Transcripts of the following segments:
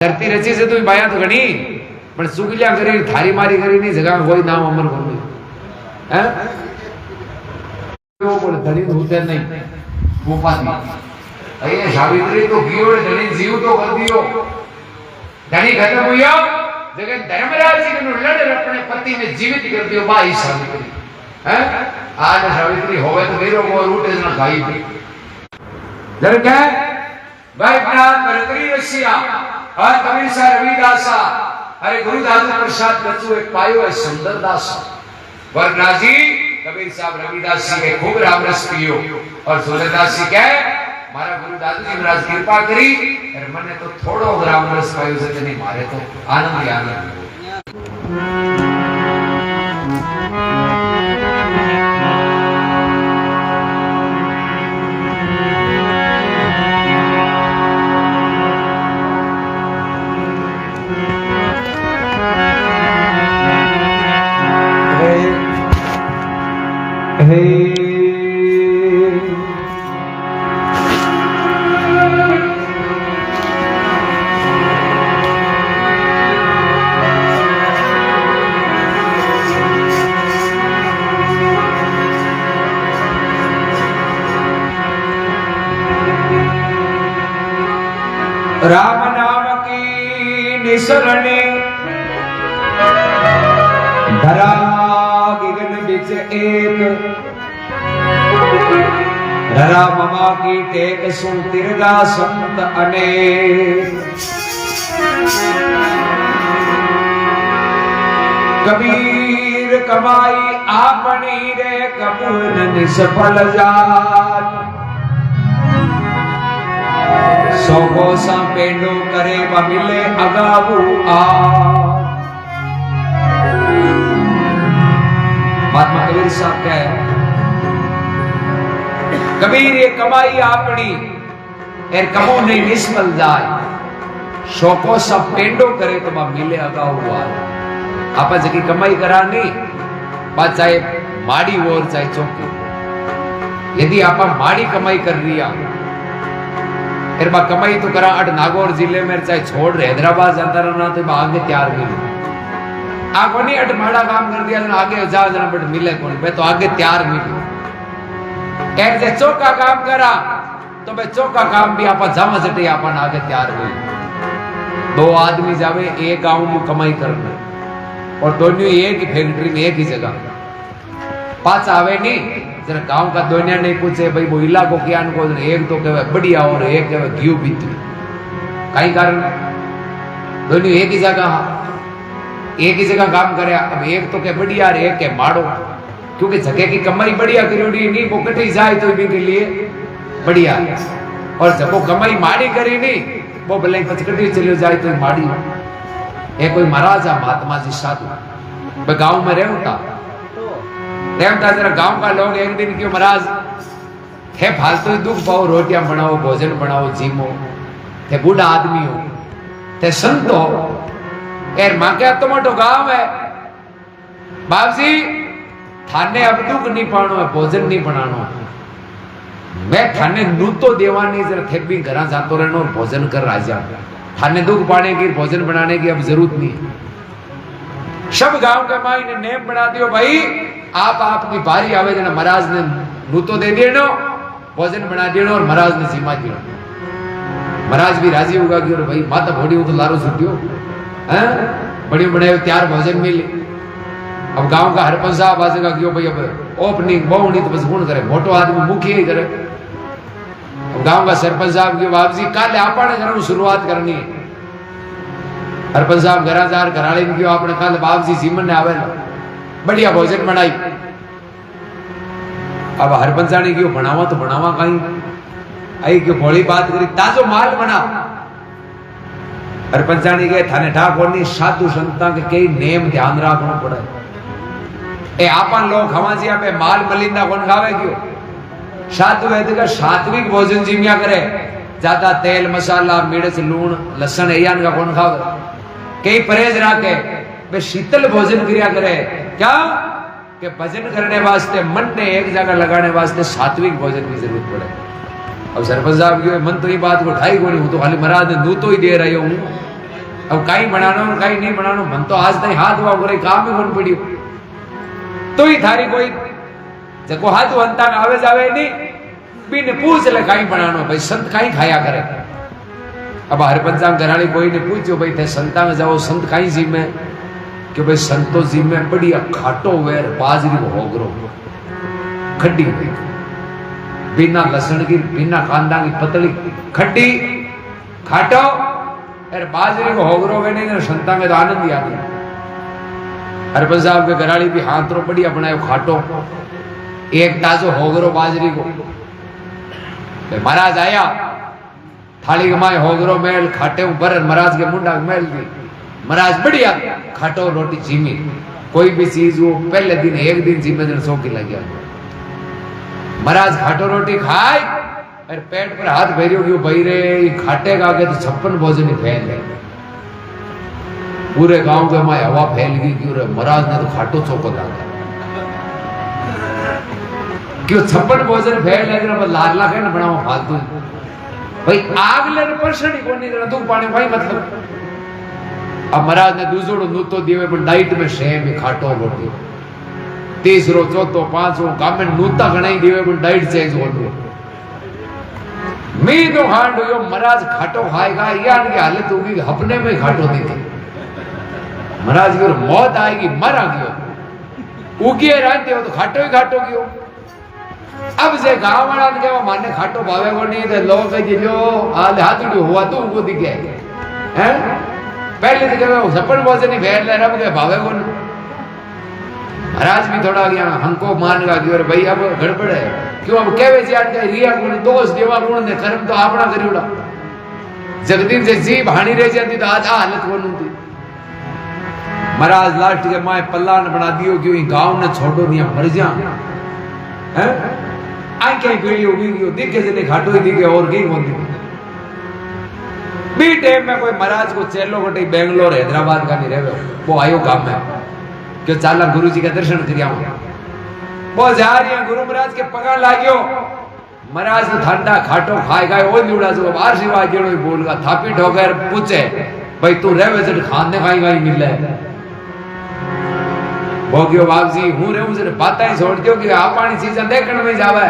धरती रची से तू बाया तो घणी पण सुगल्या करी थारी मारी करी नहीं जगह कोई नाम अमर कोनी हैं वो बोले धनी होते नहीं वो पाती अये सावित्री तो गियोड़ धनी जीव तो कर दियो धनी खत्म हुआ जगह धर्मराज जी ने लड़ अपने पति ने जीवित कर दियो भाई सावित्री हैं आज सावित्री होवे तो मेरो वो रूटे ना खाई थी जर क्या भाई प्राण भरतरी रसिया और कबीर सा रविदासा अरे गुरु दादा प्रसाद बच्चों एक पायो है सुंदर दास वरनाजी कबीर साहब रविदास जी के खूब राम रस पियो और सुंदरदास जी क्या मारा गुरु दादा जी महाराज कृपा करी और मने तो थोड़ो राम रस पायो से नहीं मारे तो आनंद ही आनंद राम नाम की निसरणी धरा गगन बिच एक धरा ममा की टेक सुन तिरगा संत अनेक कबीर कमाई आपनी रे कबून निष्फल जात सौ कोसा पेंडो करे व मिले अगावू आ महात्मा कबीर साहब क्या है कबीर ये कमाई आपनी एर कमो नहीं निष्फल जाए सौ कोसा पेंडो करे तो वह मिले अगावू आ आप जगी कमाई करा नहीं बात चाहे माड़ी और चाहे चौकी यदि आप माड़ी कमाई कर रही फिर बा कमाई तो करा अट नागौर जिले में चाहे छोड़ रहे हैदराबाद जाता रहना तो आगे तैयार मिले आगो नहीं अट माड़ा काम कर दिया आगे जा जना बट मिले कौन मैं तो आगे तैयार मिले एक जे चौका काम करा तो मैं चौका काम भी आपा जमा जटे आपन आगे तैयार मिले दो आदमी जावे एक गांव में कमाई करने और दोनों एक ही फैक्ट्री में एक ही जगह पास आवे नहीं जरा गांव का दोनिया नहीं पूछे भाई वो इलाको क्या को एक तो कहे बढ़िया और एक कहे घी बीती कई कारण दोनों एक ही जगह काम करे अब एक तो के बढ़िया और एक के माड़ो क्योंकि जगह की कमाई बढ़िया करी नहीं वो कटी जाए तो भी के लिए बढ़िया और जब वो कमाई माड़ी करी नहीं वो भले कचकटी चली जाए तो माड़ी एक कोई महाराजा महात्मा जी साधु गांव में रहता जरा गांव का लोग एक दिन क्यों महाराज थे फालतू दुख पाओ रोटियां बनाओ भोजन बनाओ जीमो थे बूढ़ा आदमी हो थे संत हो एर मां क्या तो मोटो गांव है बाप जी थाने अब दुख नहीं पानो है भोजन नहीं बनानो मैं थाने नू तो देवा नहीं जरा थे भी घर जातो रहना और भोजन कर राजा थाने दुख पाने की भोजन बनाने की अब जरूरत नहीं सब गांव के माई ने नेम बना दियो भाई आप आपकी बारी आवे जना महाराज ने नू तो दे देनो भोजन बना देनो और महाराज ने सीमा दियो महाराज भी राजी होगा कि भाई माता भोड़ी हो तो लारो छुट्टियो हैं बड़ी बनाए तैयार भोजन मिले अब गांव का हरपंच साहब आजेगा कि भाई अब ओपनिंग बहुनी तो बस गुण करे मोटो आदमी मुखिया ही करे अब गांव का सरपंच साहब की बाप जी काले आपने घर शुरुआत करनी है हरपंच साहब घरा जार घराले में क्यों आपने कल बाप जी जीवन ने आवे बढ़िया भोजन बनाई अब हरपंचा ने क्यों बनावा तो बनावा कहीं आई क्यों भोली बात करी ताजो माल बना हरपंचा ने कहे थाने ठाकुर नहीं साधु संता के कई नेम ध्यान रखना पड़े ए आपन लोग हमाजी पे माल मलिंदा कौन खावे क्यों साधु वैद्य का सात्विक भोजन जिमिया करे ज्यादा तेल मसाला मिर्च लूण लसन एयान का कौन खावे कई परहेज रखे वे शीतल भोजन क्रिया करे क्या कि भजन करने वास्ते मन ने एक जगह लगाने वास्ते सात्विक भोजन की जरूरत पड़े अब सरपंच साहब की मन तो ये बात को ढाई को नहीं हूं तो खाली महाराज ने दू तो ही दे रही हूं अब कहीं बनानो कहीं नहीं बनानो मन तो आज तक हाथ हुआ करे काम ही बन पड़ी तो ही थारी कोई जको हाथ वंता आवे जावे नहीं बीने पूछ ले कहीं बनानो भाई संत कहीं खाया करे। अब हर पंचांग घराली कोई ने पूछो भाई थे संता में जाओ संत कहीं जी में कि भाई संतो जी में बढ़िया खाटो वेर बाजरी होगरो खड्डी बिना लसण की बिना कांदा की पतली खड्डी खाटो और बाजरी को होगरो वे नहीं संता में तो आनंद ही आती। हरपन साहब के घराली भी हाथ रो बढ़िया बनायो खाटो एक ताजो होगरो बाजरी को महाराज आया थाली के माए होगरो मेल खाटे ऊपर महाराज के मुंडा मेल दी महाराज बढ़िया खाटो रोटी जीमी कोई भी चीज वो पहले दिन एक दिन जीमे दिन सो की लग गया महाराज खाटो रोटी खाए और पेट पर हाथ फेरियो क्यों भाई रे खाटे का आगे तो 56 भोजन ही फैल गए पूरे गांव के माए हवा फैल गई क्यों रे महाराज ने तो खाटो चौको डाला क्यों 56 भोजन फैल गए लाल लाख है ना बनाओ फालतू भाई आग ले पर्सन ही कोनी जरा तू पानी भाई मतलब अब महाराज ने दूसरो नूतो दिए पर डाइट में सेम ही खाटो रोटी तीसरो चौथो पांचो काम में नूता गणाई दिए पर डाइट चेंज हो दो मैं तो हांड हो महाराज खाटो खाएगा यार की हालत होगी अपने में खाटो देखे महाराज की मौत आएगी मरा गयो उगे रहते हो तो खाटो ही खाटो गयो। अब जे गांव वाला ने कहा माने खाटो भावे को नहीं तो लोग कह दियो हाल हाथुड़ी हुआ तो उनको दिख गया हैं पहले तो कहे 56 भोजन ही फेर ले रब के भावे को महाराज भी थोड़ा गया हमको मान गा कि भाई अब गड़बड़ है क्यों अब कहवे जी आज रिया गुण दोष देवा गुण ने कर्म तो आपना करियोड़ा जगदीन से जीभ हानि रह जाती तो आज हालत को नूती महाराज लास्ट के माए पल्लान बना दियो क्यों गांव ने छोड़ो दिया मर जा हैं आई कहीं गई होगी क्यों दिखे जने घाटो ही दिखे और कहीं कौन दिखे बी टाइम में कोई महाराज को चेलो गोटे बेंगलोर हैदराबाद का नहीं रहे वो आयो काम है क्यों चाला गुरु जी का दर्शन करिया वो जा रही है गुरु महाराज के पगा लाग्यो महाराज ने ठंडा खाटो खाए गए ओ निवड़ा जो बाहर सिवा जेड़ो बोलगा थापी ठोकर पूछे भाई तू रहवे जट खाने खाई खाई मिले भोगियो बाप जी हूं रहूं जट बातें छोड़ दियो कि आप पानी चीजें देखने में जावे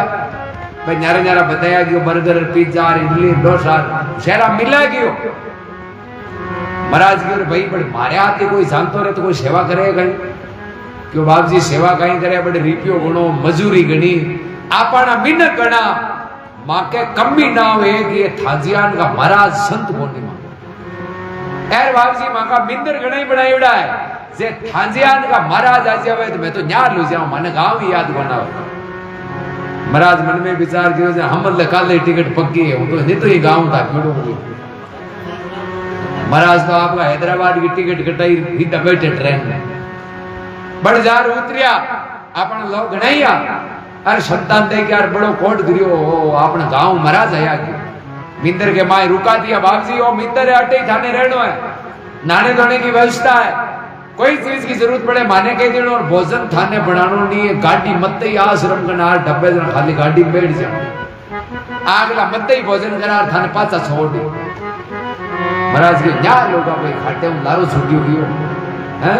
भाई न्यारा न्यारा बताया कि बर्गर पिज्जा इडली डोसा शहरा मिला गयो महाराज की भाई बड़े मारे हाथ कोई जानतो रहे तो कोई सेवा करे कहीं क्यों बाप जी सेवा कहीं करे बड़े रिपियो गणो मजूरी गणी आपना मिन्नत गणा मां के कमी ना हो कि ये थाजियान का महाराज संत बोलने मां यार बाप जी मां का मिंदर गणा ही बनाई उड़ा है जे थाजियान का महाराज आ जावे तो मैं तो न्यार लू जाऊं माने गांव ही याद बनाओ महाराज मन में विचार किया जे हम ले काले टिकट पक्की है तो नहीं तो ये गांव था केड़ो महाराज तो आपका हैदराबाद की टिकट कटाई सीधा बैठे ट्रेन में बड़जार उतरिया अपन लोग गणाइया अरे संतान दे के यार बड़ो कोट गिरियो आपने गांव महाराज आया कि मिंदर के माए रुका दिया बाप जी ओ मिंदर अटे थाने रहनो है नाने धोने की व्यवस्था है कोई चीज की जरूरत पड़े माने कह देनो और भोजन थाने बनानो नहीं है गाड़ी मत ही आश्रम का नार डब्बे जन खाली गाड़ी में बैठ जा आगला मत ही भोजन करा थाने पाचा छोड़ दे महाराज के न्या लोगा भाई खाटे में लारो छुट्टी हुई हैं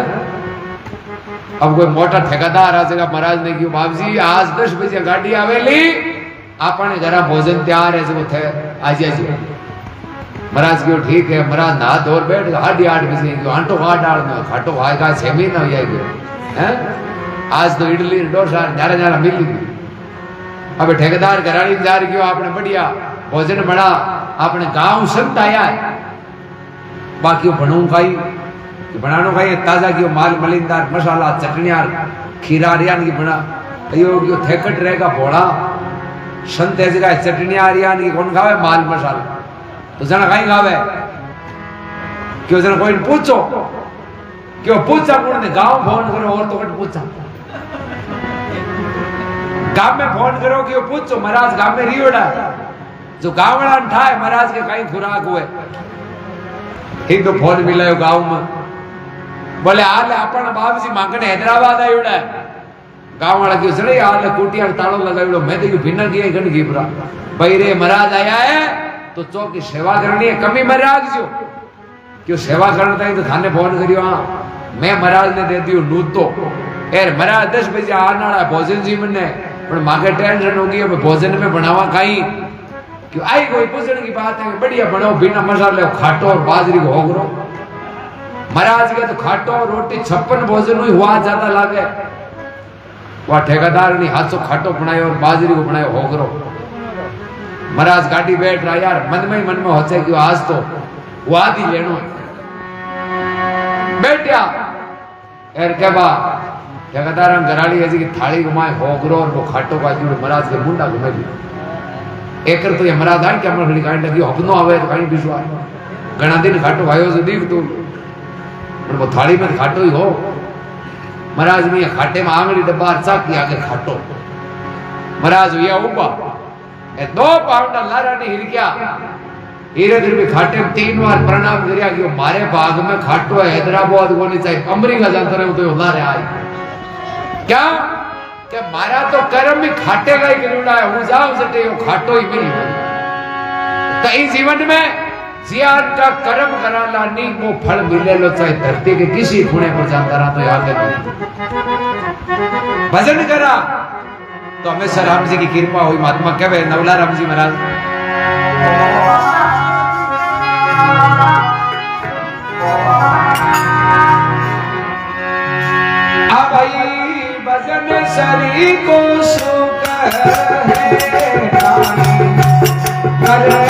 अब कोई मोटा ठेकेदार आ जाएगा महाराज ने क्यों बाप जी आज 10 बजे गाड़ी आवेली आपने जरा भोजन तैयार है जो थे आज आज महाराज क्यों ठीक है महाराज नहा धो बैठ 8:30 बजे क्यों आंटो खा डाल में खाटो खाएगा 6 महीना हो जाएगा हैं आज तो इडली डोसा न्यारा न्यारा मिल गई अब ठेकेदार घरानी जा रही क्यों आपने बढ़िया भोजन बना आपने गांव संत आया है बाकी बनू खाई बनानो खाई ताजा की माल मलिनदार मसाला चटनियार खीरा रियान की बना यो क्यों थेकट रहेगा भोड़ा संत ऐसे का चटनियार रियान की कौन खावे माल मसाला तो जना खाई खावे क्यों जना कोई पूछो क्यों पूछा कौन ने गांव फोन करो और तो कट पूछा गांव में फोन करो क्यों पूछो महाराज गांव में रियोड़ा जो गांव वाला ठाए महाराज के कहीं खुराक हुए ही तो फोन मिलायो गांव में बोले आले अपन बाप जी मांगने हैदराबाद आयोड़ा है गांव वाला क्यों चले आले कुटिया तालो लगायोड़ो मैं तो भिन्न किए गण गिबरा भाई रे महाराज आया है तो चौकी सेवा करनी है कमी मर राखजो क्यों सेवा करता है तो थाने फोन करियो हाँ मैं महाराज ने दे दियो नूतो यार महाराज 10 बजे आना है भोजन जी मने पर मागे टेंशन होगी अब भोजन में बनावा कहीं क्यों आई कोई पूछने की बात है बढ़िया बनाओ बिना मसाले खाटो और बाजरी को होगरो महाराज के तो खाटो रोटी 56 भोजन हुई हुआ ज्यादा लागे वह ठेकेदार ने हाथ से खाटो बनायो और बाजरी को बनायो होगरो महाराज गाड़ी बैठ रहा यार मन में होता है कि आज तो वो आदि लेनो बैठा यार क्या बा ठेकेदार घराली ऐसी की थाली घुमाए होगरो और वो खाटो का जुड़े महाराज के मुंडा घुमाई दी एक तो ये महाराज आए क्या हमारे कहीं लगी अपनो आवे तो कहीं बिस्वा घना दिन खाटो भाइयों से दीख तू पर वो थाली में खाटो ही हो महाराज ने खाटे में आंगली डब्बा चाकी आगे खाटो महाराज ये उबा ए 2 पाउंड लारा ने हिर गया हीरे दिन में खाटे में 3 बार प्रणाम करिया कि मारे भाग में खाटो है हैदराबाद को नहीं चाहिए अमेरिका जाता रहे तो लारे आए क्या कि मारा तो कर्म भी खाटे का ही गिरुड़ा है हूं जाऊं सटे वो खाटो ही मिली तो इस जीवन में जियान का कर्म कराला नी को फल मिले लो चाहे धरती के किसी खूने पर जाता रहा तो याद है भजन करा तो हमेशा राम जी की कृपा हुई महात्मा क्या है नवला राम जी महाराज भाई भजन शरीर को सुख है करे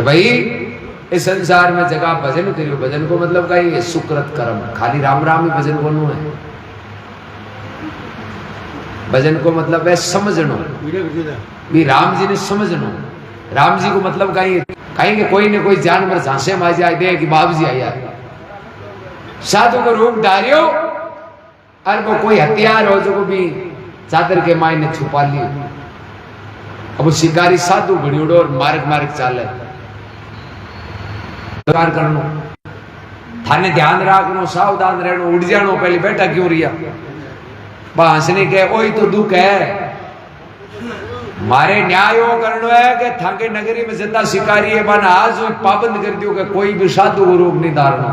भाई इस संसार में जगह भजन करियो। भजन को मतलब का ये सुकृत कर्म, खाली राम राम ही भजन को है। भजन को मतलब है समझनो भी, राम जी ने समझनो। राम जी को मतलब कहीं कोई ने कोई जानवर झांसे में आ जाए दे कि बाप जी आया, साधु को रूप डारियो और वो कोई हथियार हो जो भी चादर के मायने छुपा लियो। अब वो शिकारी साधु घड़ियोड़ो और मार्ग मार्ग चाले करनो, थाने ध्यान रखनो, सावधान रहनो, उड़ जानो। पहले बेटा क्यों रिया हंसने के ओही तो दुख है। मारे न्याय करनो है कि थाके नगरी में जता शिकारी है बना आज पाबंद कर दियो कि कोई भी साधु को रूप नहीं धारना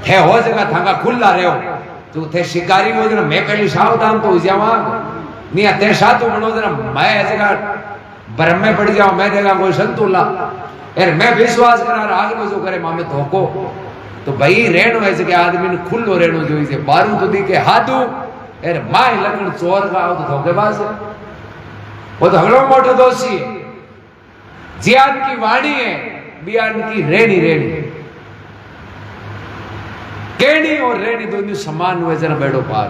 थे। हो जगह थाका खुला रहो जो थे शिकारी हो जना मैं पहले सावधान तो हो जावा नहीं थे साधु बनो जना मैं जगह भ्रम में पड़ जाऊं, मैं जगह कोई संतुला यार मैं विश्वास करा आग में जो करे मामे धोको। तो भाई रहनो है जगह आदमी ने खुलो रहनो जो इसे बारू तो दी के हाथू यार माय लगन चोर का तो धोखेबाज है, वो तो हगड़ो मोटो दोषी है। जियान की वाणी है, बियान की रेणी रेणी। केणी और रेणी दोनों समान हुए जरा बेड़ो पार।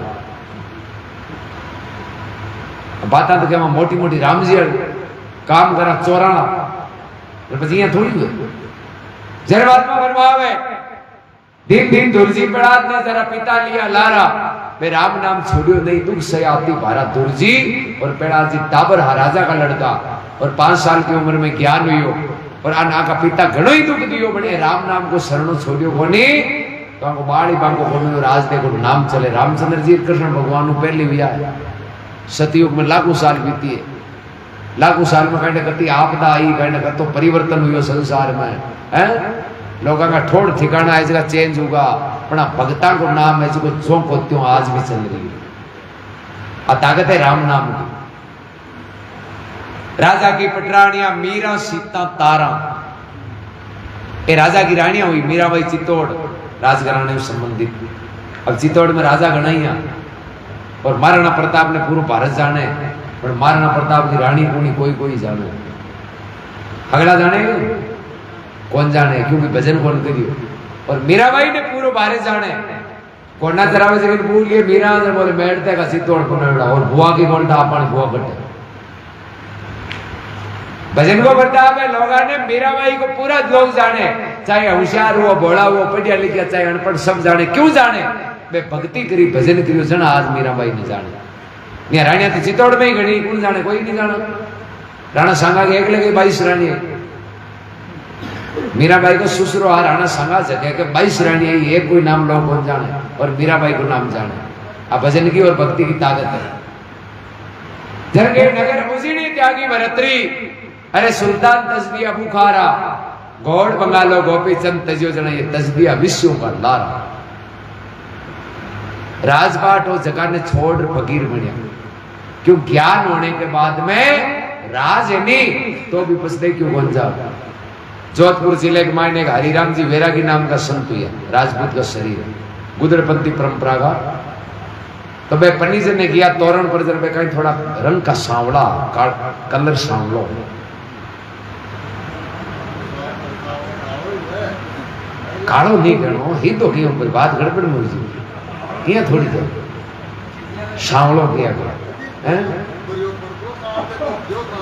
बात तो क्या मोटी मोटी राम जी काम करा चोराना પછી અહીંયા થોડી હોય જયારે વાતમાં ફરમાવે दिन दिन दुर्जी पड़ात ने जरा पिता लिया लारा वे राम नाम छोड़ियो नहीं दुख से आती भारा दुर्जी और पेड़ा जी टाबर राजा का लड़का और 5 साल की उम्र में ज्ञान हुई और आना का पिता घणो ही दुख दियो बड़े राम नाम को शरणो छोड़ियो कोनी तो हमको बाड़ी बांको कोनी राज देखो नाम चले। रामचंद्र जी कृष्ण भगवान पहले हुआ है। सतयुग में लाखों साल बीती है, लाखों साल में कहने कती आपदा आई, कहने कतो परिवर्तन हुई संसार में है। लोगों का ठोड़ ठिकाना है जगह चेंज होगा पर भगता को नाम है जो चौंक होती हूँ आज भी चल रही है। ताकत है राम नाम की। राजा की पटरानियां मीरा सीता तारा, ये राजा की रानियां हुई मीराबाई चित्तौड़ राजघराने में संबंधित। अब चित्तौड़ में राजा गणाइया और महाराणा प्रताप ने पूरा भारत जाने पर महाराणा प्रताप की रानी पूरी कोई कोई जाने, अगला जाने कौन जाने क्योंकि भजन कौन करियो। और मीराबाई ने पूरा भारत जाने कोना चरावे से भूल गए मीरा ने बोले बैठते का चित्तौड़ को नड़ा और बुआ की बोलता अपन बुआ कटे भजन को प्रताप है। लोगों ने मीराबाई को पूरा लोग जाने, चाहे होशियार हुआ भोला हुआ पढ़िया लिखा चाहे अनपढ़ सब जाने। क्यों जाने वे भक्ति करी भजन करियो जना आज मीराबाई ने जाने। यहाँ रानिया तो चित्तौड़ में ही गणी कौन जाने कोई नहीं जाना। राणा सांगा के एक लगे 22 रानी है। मीराबाई को सुसरो आ राणा सांगा जगह के 22 रानी है, ये कोई नाम लोग कौन जाने और मीराबाई को नाम जाने। अब भजन की और भक्ति की ताकत है। जरगे नगर उजीनी त्यागी भरतरी अरे सुल्तान तस्बिया बुखारा गौड़ बंगालो गोपी चंद तजियो जना ये तस्बिया विश्व का लारा। राजपाट और जगह ने छोड़ फकीर बनिया क्यों ज्ञान होने के बाद में राज है नहीं तो भी पछते क्यों बन जाओ। जोधपुर जिले के मायने हरिराम जी वैरागी नाम का संत हुआ, राजपूत का शरीर है, गुदड़पंथी परंपरा का। तो भाई पन्नीजन ने किया तोरण पर जब कहीं थोड़ा रंग का सांवला कलर सांवलो कालो नहीं गणो ही तो क्यों पर बात गड़बड़ में हुई किया थोड़ी देर सांवलो किया हैं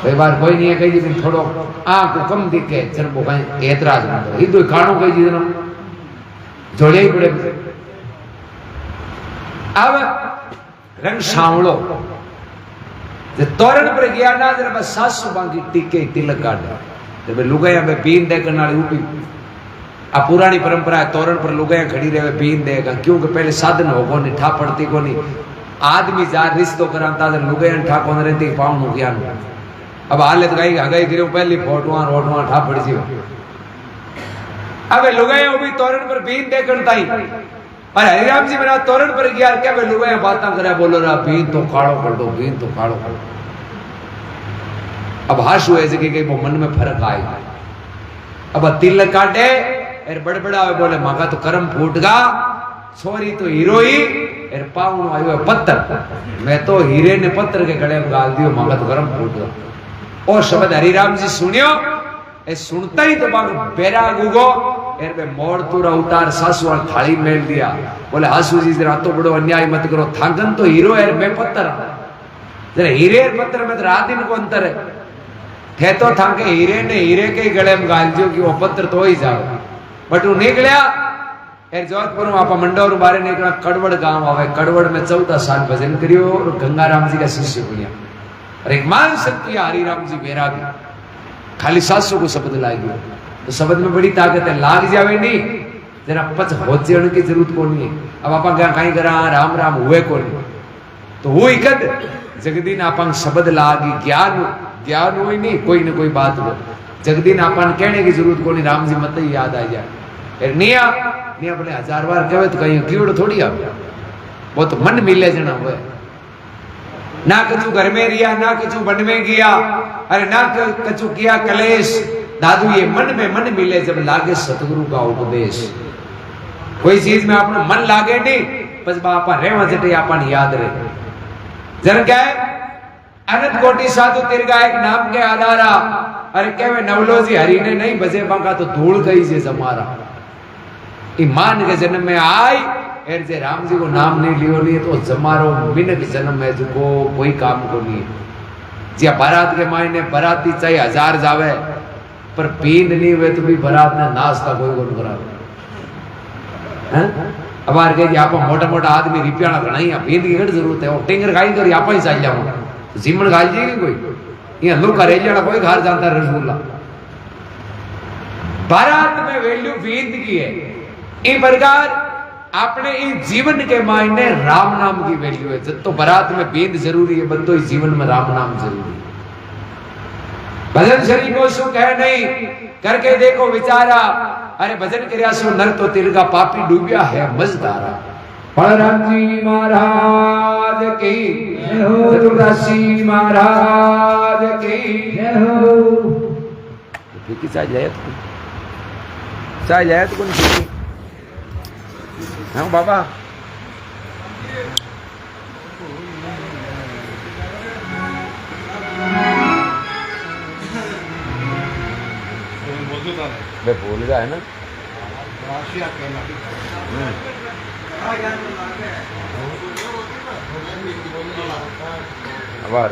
कई बार कोई नहीं है कही जी थोड़ो आंख कम दिखे चरबो कहीं एतराज ना करे ही तो कानो कही जी ना जोड़े ही पड़े। अब रंग सांवलो तोरण पर गया ना जरा बस सासू बांकी टिके तिलक काट जब लुगाया में बीन देकर नाली ऊपी आ पुरानी परंपरा है तोरण पर लुगाया खड़ी रहे बीन देगा क्योंकि पहले साधन हो को नहीं ठा पड़ती को नहीं आदमी जा रिश्तो कराता लुगाया ठा कौन रहती पाउन हो गया। अब हालत गई हगाई गिरो पहली फोटुआ रोटुआ ठा पड़ जी। अब लुगाया भी तोरण पर बीन देकर ताई और हरिराम जी मेरा तोरण पर गया क्या वे लुगाया बातें करे बोलो रहा बीन तो काड़ो कर दो बीन तो काड़ो कर दो। अब हाश हुए कि वो मन में फर्क आए। अब तिलक काटे एर बड़बड़ा बोले मगा तो कर्म फूट गा छोरी तो हीरो ही एर पाउन आयो पत्थर मैं तो हीरे ने पत्थर के गले में गाल दियो मगा तो कर्म फूट गा। और शब्द हरिराम जी सुनियो ए सुनता ही तो बाग बैराग उगो एर में मोड़ तूरा उतार सासुआ थाली मेल दिया बोले हासू जी जरा तो बड़ो अन्याय मत करो थांगन तो हीरो एर में पत्थर जरा हीरे पत्थर में रात दिन को अंतर है थे तो थांगे हीरे ने हीरे के गले में गाल जो कि वो पत्थर तो ही जाओ बट वो निकलिया एर जोधपुर में आपा मंडोर बारे निकला कड़वड़ गांव आवे कड़वड़ में 14 साल भजन करियो और गंगाराम जी का शिष्य बनिया और एक मान सकती है हरिराम जी बैरागी खाली 700 को शब्द लागियो तो शब्द में बड़ी ताकत है लाग जावे नहीं जरा पच होचे उनकी जरूरत को नहीं अब आपा क्या कहीं करा राम राम हुए को नहीं तो वो इकद जगदीन आपन शब्द लागी ज्ञान ज्ञान हुई नहीं कोई न कोई बात हो जगदीन आपन कहने की जरूरत को नहीं राम जी मत ही याद आ जाए निया निया बोले 1000 बार कहे तो कहीं कीड़ थोड़ी आ वो तो मन मिले जना हुए ना कछु घर में रिया ना कछु वन में गया अरे ना कछु किया कलेश दादू ये मन में मन मिले जब लागे सतगुरु का उपदेश कोई चीज में अपना मन लागे नहीं बस बापा रेवा जटे अपन याद रहे जन क्या है अनंत कोटि साधु तिरगा एक नाम के आधारा अरे कहवे नवलोजी हरि ने नहीं बजे बांका तो धूल गई जे जमारा ईमान के जन्म में आई एर जे राम जी को नाम नहीं लियो नहीं तो जमारो बिनक जन्म में जो कोई काम को नहीं जिया बारात के मायने बाराती चाहे 1000 जावे पर पींद नहीं हुए तो भी बारात ने नाश्ता कोई को करावे हैं अब आर के आप मोटा मोटा आदमी रिपियाना घणा ही पींद की घट जरूरत है और टेंगर खाई कर आप ही चल जाओ जीमन खाई जी कोई ये लोग करे जाना कोई घर जानता रसगुल्ला बारात में वैल्यू पींद की है इन प्रकार अपने इस जीवन के मायने राम नाम की वैल्यू है जब तो बारात में बेद जरूरी है बंदो इस जीवन में राम नाम जरूरी है भजन शरीर को सुख है नहीं करके देखो विचारा अरे भजन कर्या सो नर तो तिल का पापी डूबिया है मजदारा बलराम जी महाराज की जय हो तुलसी महाराज की जय हो ठीक चाय जाए तो कौन हाँ बाबा वे बोल रहा है ना आभार